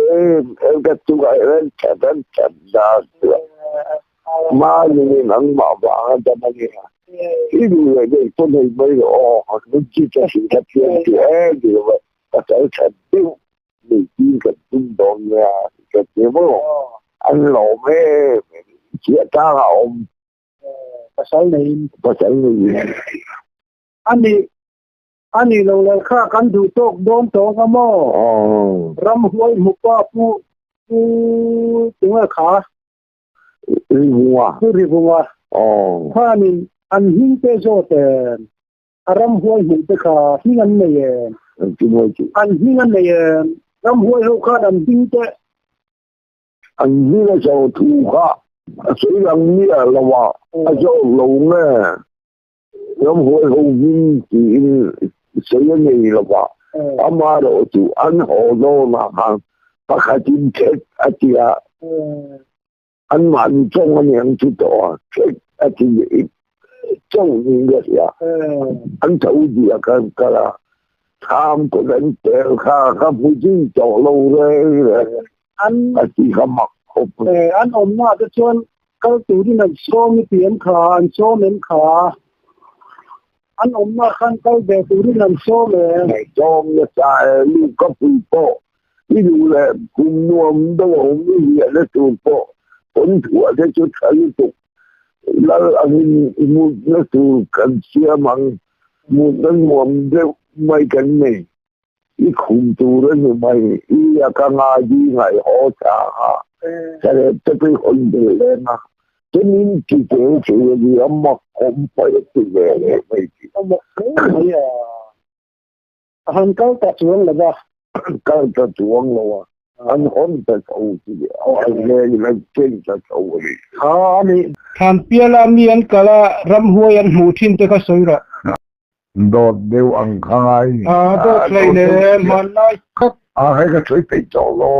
em cái tu cái lên chặt ra mà những người mà vào cho mình cái người này tôi này bây giờ nó chỉ cho sự thật thì vậy ta trở thành tiêu để chi cái trung đoàn nhà cái gì mà anh lộ mê chia ta ông pasal này anh ấy lâu nay khác anhดูโต๊ะ đón tổ cái mò ram huay mukha pu tiếng là khá ribuwa hani an hing te zo te ram huay hing te kha hing an ne an hing an ne ram huay ho kha an hing te anh như là sao thu cả suy rằng như làว่าsao lâu nè ram huay ho hing thì suy nghĩ làว่าama rồi chú anh hồ lô mà hàng bác khai chính chết anh mạnh trong anh em chú tổ chết trong những cái gì anh thấu gì cái là tham của anh đều khá phụ chính cho lâu rồi anh chỉ có mặc hộp anh ôm nó cái chuyện cái túi đi làm số mi tiền khá anh số men khá anh ôm nó khăn cái về túi đi làm số men cho người ta lưu cấp phụ bộ ví dụ là cùng nuông đâu không biết gì là phụ bộ本土啊，这就可以读。那那就跟些忙，我们这没跟你，一空做了就没，一呀个阿姨係好茶啊，這邊很多人啊，這年紀這做嘅嘢乜咁快一啲嘢未知。乜嘢啊？很高達咗啦吧？高達咗啦喎。anh không thể thấu gì anh nghe như là trên ta thấu gì anh than pia la mi an kala ram huay an mu thin te ka soira đột đều ăn khai do play ne man nai khắc hay cái suy phải cho lo